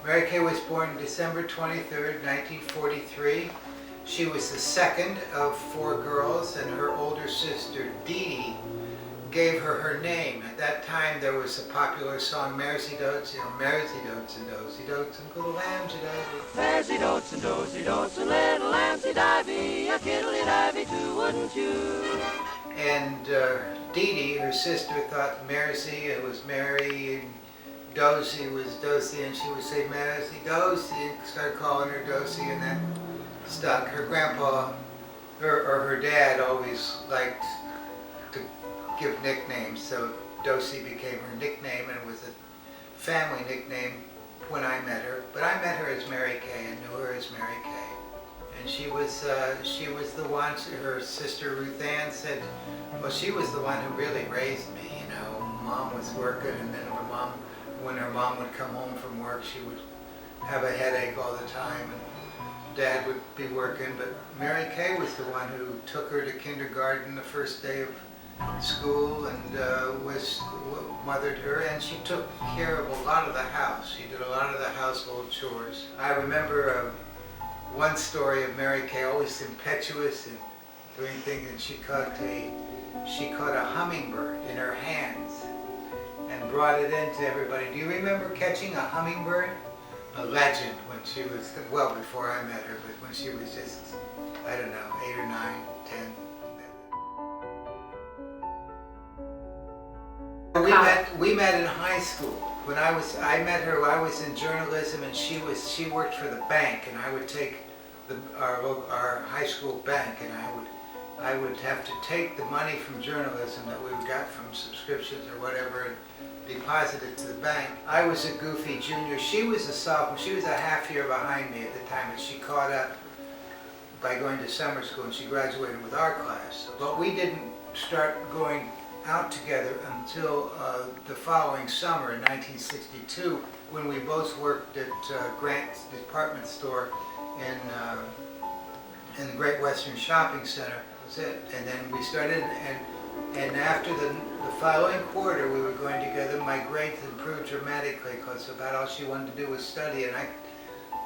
Mary Kay was born December 23rd, 1943. She was the second of 4 girls, and her older sister, Dee Dee, gave her her name. At that time, there was a popular song, Maresy Dotes, Maresy Dotes and Dozy Dotes and little lambsy divey. Maresy Dotes and Dozy Dotes and little lambsy divey, a kiddly divey too, wouldn't you? And Dee Dee, her sister, thought Maresy, it was Mary, and Dozy was Dozy, and she would say Maresy Dozy, and started calling her Dozy, and that stuck. Her grandpa, her dad always liked to give nicknames, so Dozy became her nickname, and it was a family nickname when I met her. But I met her as Mary Kay and knew her as Mary Kay. And she was the one, her sister Ruth Ann said, well, she was the one who really raised me, you know. Mom was working, and then when her mom would come home from work, she would have a headache all the time, and Dad would be working. But Mary Kay was the one who took her to kindergarten the first day of school, and mothered her, and she took care of a lot of the house. She did a lot of the household chores. I remember one story of Mary Kay, always impetuous and doing things, and she caught a hummingbird in her hands and brought it in to everybody. Do you remember catching a hummingbird? A legend when she was, well, before I met her, but when she was just, I don't know, 8 or 9, 10. We met in high school. When I met her, I was in journalism, and she worked for the bank, and I would take our high school bank, and I would have to take the money from journalism that we got from subscriptions or whatever and deposit it to the bank. I was a goofy junior. She was a sophomore. She was a half year behind me at the time, but she caught up by going to summer school, and she graduated with our class. But we didn't start going out together until the following summer in 1962, when we both worked at Grant's department store in the Great Western Shopping Center. That was it. And then we started, and after the following quarter we were going together, my grades improved dramatically, because about all she wanted to do was study, and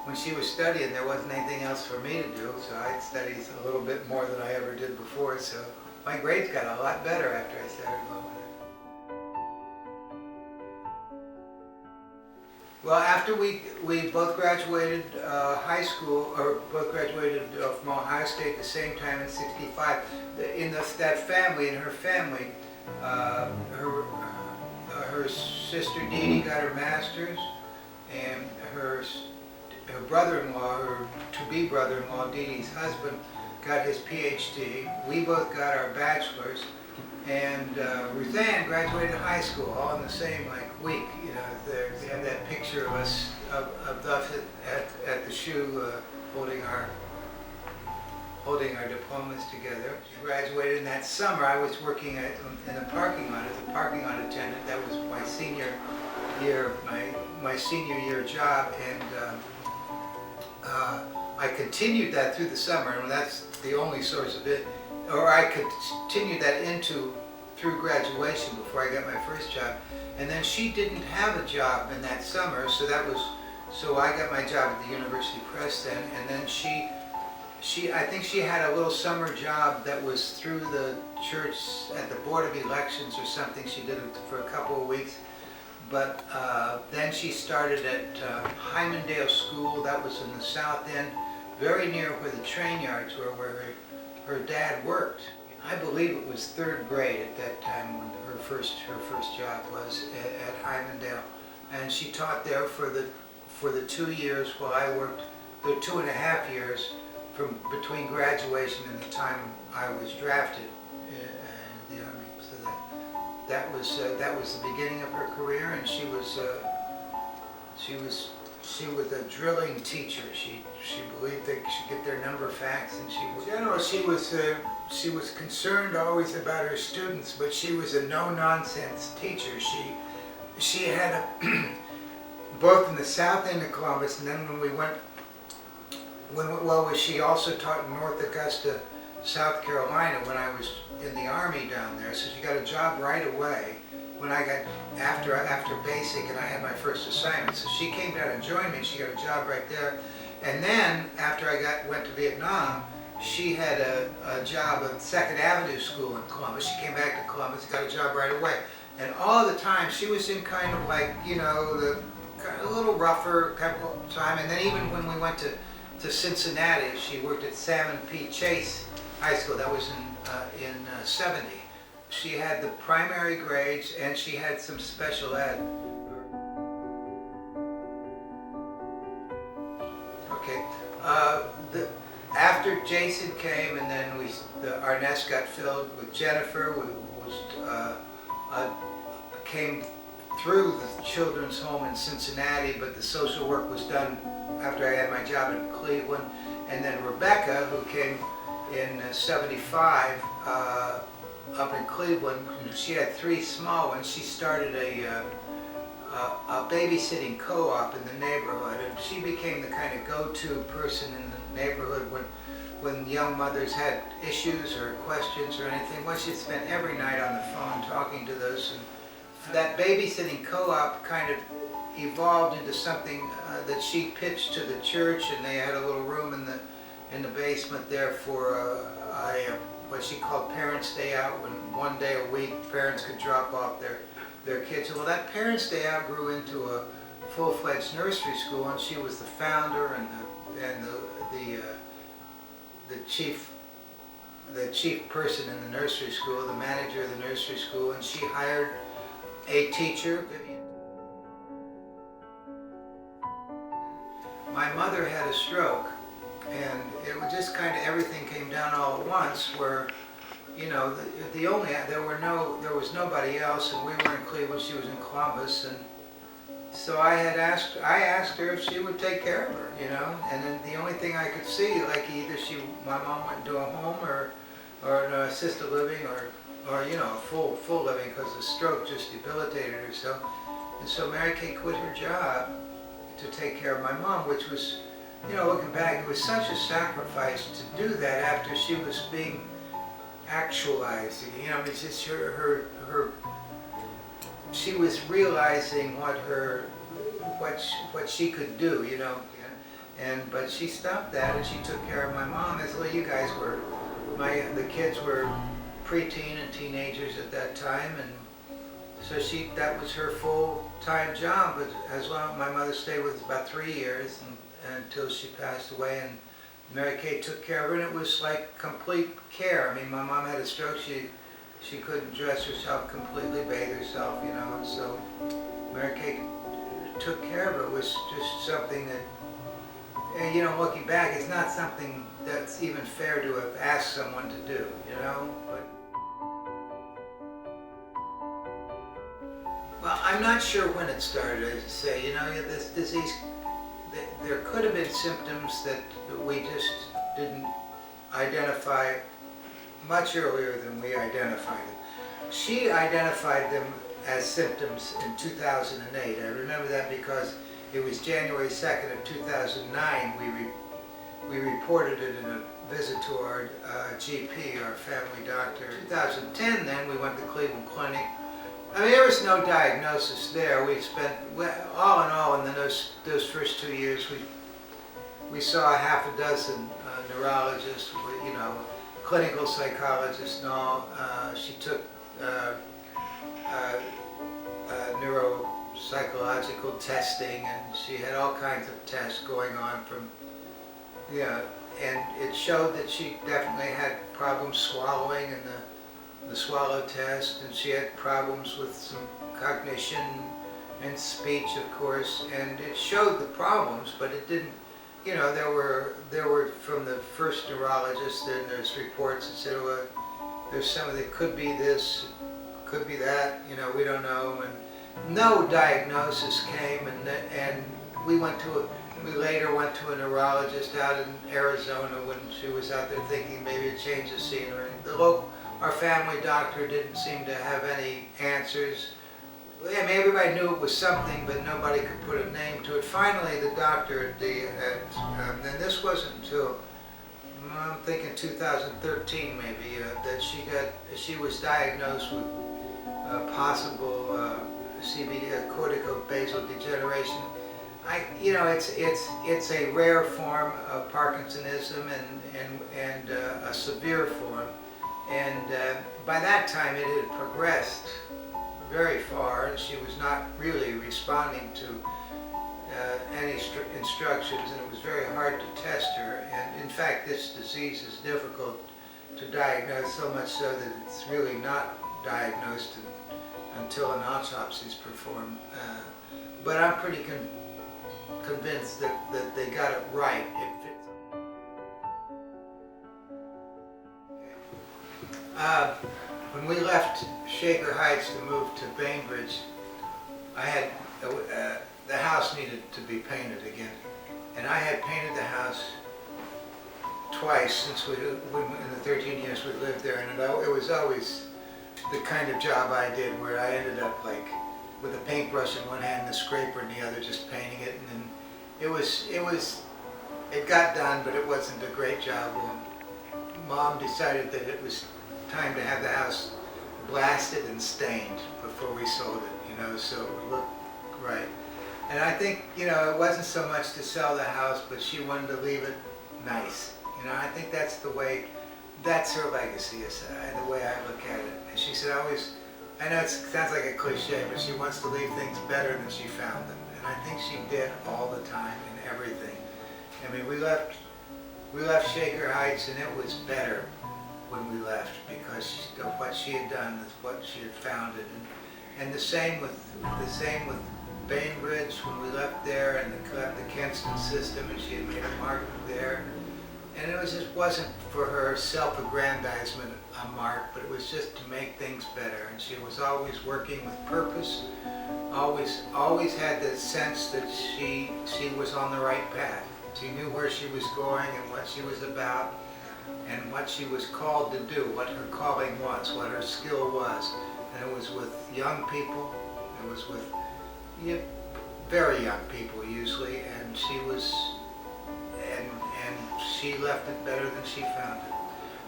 when she was studying, there wasn't anything else for me to do, so I'd study a little bit more than I ever did before, so my grades got a lot better after I started going with her. Well, after we both graduated high school, or both graduated from Ohio State at the same time in '65, that family, in her family, her sister Dee Dee got her master's, and her brother-in-law, her to-be brother-in-law, Dee Dee's husband, got his PhD. We both got our bachelor's, and Ruth Ann graduated high school all in the same week. You know, we have that picture of us at the shoe holding our diplomas together. She graduated in that summer. I was working in the parking lot as a parking lot attendant. That was my senior year, my senior year job, and I continued that through the summer, and that's the only source of it. Or I continued that through graduation before I got my first job. And then she didn't have a job in that summer, so I got my job at the University Press then, and then I think she had a little summer job that was through the church at the Board of Elections or something. She did it for a couple of weeks. But then she started at Hymondale School. That was in the South End, very near where the train yards were, where her dad worked. I believe it was 3rd grade at that time when her first job was at Hymondale, and she taught there for the 2 years while I worked, the 2.5 years from between graduation and the time I was drafted in the Army. So that was the beginning of her career, and she was a drilling teacher. She believed they should get their number facts, and she was concerned always about her students, but she was a no-nonsense teacher. She had both in the South End of Columbus, and then she also taught in North Augusta, South Carolina, when I was in the Army down there. So she got a job right away when I got after basic and I had my first assignment. So she came down and joined me, and she got a job right there. And then after I went to Vietnam, she had a job at Second Avenue School in Columbus. She came back to Columbus, got a job right away. And all the time she was in kind of like, you know, the kind of a little rougher kind of time. And then even when we went to Cincinnati, she worked at Salmon P. Chase High School. That was in 70. She had the primary grades and she had some special ed. Okay. After Jason came, and then our nest got filled with Jennifer, came through the children's home in Cincinnati, but the social work was done after I had my job in Cleveland. And then Rebecca, who came in 75 up in Cleveland, she had 3 small ones. She started a babysitting co-op in the neighborhood, and she became the kind of go-to person in the neighborhood when young mothers had issues or questions or anything. Well, she'd spend every night on the phone talking to those. And that babysitting co-op kind of evolved into something that she pitched to the church, and they had a little room in the basement there for what she called Parents' Day Out, when one day a week parents could drop off their kids. Well, that Parents' Day Out grew into a full-fledged nursery school, and she was the founder and the chief person in the nursery school, the manager of the nursery school, and she hired a teacher. My mother had a stroke, and it was just kind of everything came down all at once, where, you know, there was nobody else, and we were in Cleveland, she was in Columbus, and so I asked her if she would take care of her, you know, and then the only thing I could see, like either my mom went into a home or an assisted living or you know, a full living, because the stroke just debilitated her. And so Mary Kay quit her job to take care of my mom, which was, you know, looking back, it was such a sacrifice to do that after she was being actualized. You know, it's just she was realizing what she could do, you know, but she stopped that and she took care of my mom. As well, you guys were, the kids were preteen and teenagers at that time, and so that was her full-time job. But as well, my mother stayed with us about 3 years until she passed away, and Mary Kay took care of her, and it was like complete care. I mean, my mom had a stroke. She couldn't dress herself completely, bathe herself, you know, and so Mary Kay took care of it. It was just something that, and, you know, looking back, it's not something that's even fair to have asked someone to do, you know. But, well, I'm not sure when it started, as you say. You know, this disease, there could have been symptoms that we just didn't identify much earlier than we identified them. She identified them as symptoms in 2008. I remember that because it was January 2nd of 2009 we reported it in a visit to our GP, our family doctor. 2010 then we went to Cleveland Clinic. I mean, there was no diagnosis there. We spent, all in all, in those first 2 years, we saw a half a dozen neurologists, you know, clinical psychologists and all. She took neuropsychological testing, and she had all kinds of tests going on from, yeah, and it showed that she definitely had problems swallowing in the swallow test, and she had problems with some cognition and speech, of course, and it showed the problems, but it didn't, you know, there were from the first neurologist, then there's reports that said, well, there's some of it could be this, could be that, you know, we don't know, and no diagnosis came, and we later went to a neurologist out in Arizona when she was out there thinking maybe a change of scenery. Our family doctor didn't seem to have any answers. I mean, everybody knew it was something, but nobody could put a name to it. Finally, the doctor and this wasn't until, I'm thinking 2013 maybe, that she was diagnosed with possible CBD, corticobasal degeneration. It's a rare form of Parkinsonism and a severe form. And by that time it had progressed very far, and she was not really responding to any instructions, and it was very hard to test her. And in fact, this disease is difficult to diagnose, so much so that it's really not diagnosed until an autopsy is performed. But I'm pretty convinced that they got it right. It fits. When we left Shaker Heights to move to Bainbridge, I had the house needed to be painted again, and I had painted the house twice since in the 13 years we lived there, and it was always the kind of job I did where I ended up like with a paintbrush in one hand and a scraper in the other, just painting it, and then it got done, but it wasn't a great job. Well, Mom decided that it was time to have the house blasted and stained before we sold it, so it would look right. And I think, it wasn't so much to sell the house, but she wanted to leave it nice. I think that's her legacy, is the way I look at it. And she said I know it sounds like a cliche, but she wants to leave things better than she found them. And I think she did all the time in everything. I mean, we left Shaker Heights, and it was better when we left because of what she had done, what she had founded. And the same with Bainbridge when we left there, and the Kenston system, and she had made a mark there. And it wasn't for her self-aggrandizement a mark, but it was just to make things better. And she was always working with purpose, always had the sense that she was on the right path. She knew where she was going and what she was about and what she was called to do, what her calling was, what her skill was. And it was with young people, it was with very young people usually, and she left it better than she found it.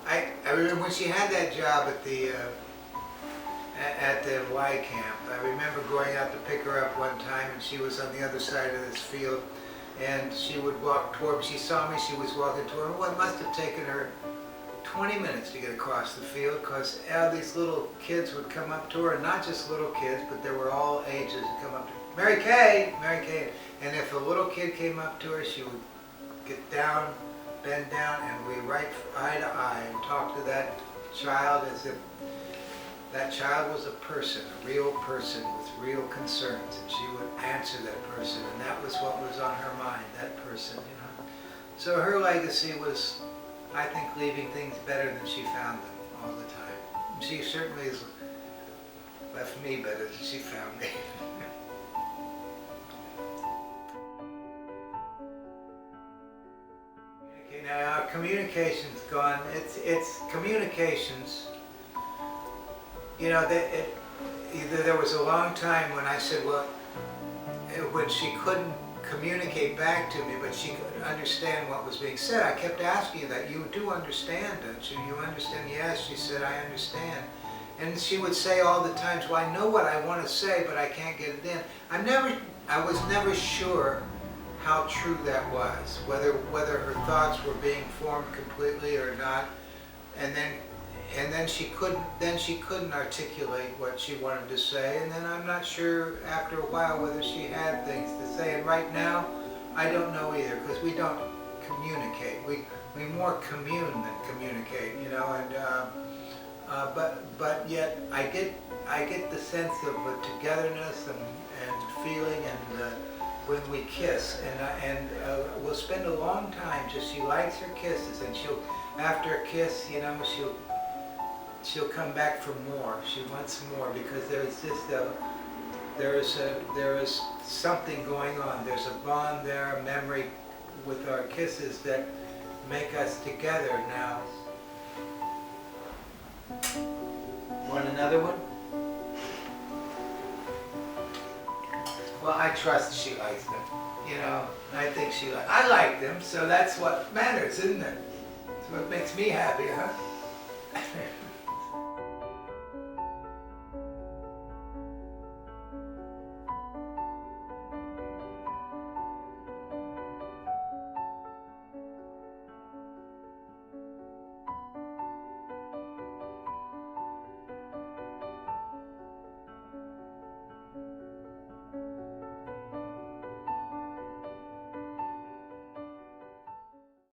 I remember when she had that job at the Y camp. I remember going out to pick her up one time, and she was on the other side of this field, and she would walk toward me. She saw me, she was walking toward me. Well, it must have taken her 20 minutes to get across the field, because these little kids would come up to her, and not just little kids, but they were all ages, and come up to her, Mary Kay, Mary Kay. And if a little kid came up to her, she would get down, bend down, and we right eye to eye and talk to that child as if that child was a person, a real person with real concerns, and she would answer that person, and that was what was on her mind, that person, So her legacy was, I think, leaving things better than she found them all the time. She certainly has left me better than she found me. Okay, now our communication's gone. It's communications. There was a long time when I said, well, when she couldn't communicate back to me, but she could understand what was being said. I kept asking her that. You do understand, don't you? You understand? Yes, she said, I understand. And she would say all the times, well, I know what I want to say, but I can't get it in. I was never sure how true that was, whether her thoughts were being formed completely or not. And then she couldn't articulate what she wanted to say, and then I'm not sure after a while whether she had things to say. And right now, I don't know either, because we don't communicate. We more commune than communicate, but yet I get the sense of a togetherness and feeling, and when we kiss, and we'll spend a long time. She likes her kisses, and after a kiss, she'll come back for more. She wants more, because there is something going on. There's a bond there, a memory with our kisses that make us together now. Want another one? Well, I trust she likes them. I think I like them, so that's what matters, isn't it? It's what makes me happy, huh?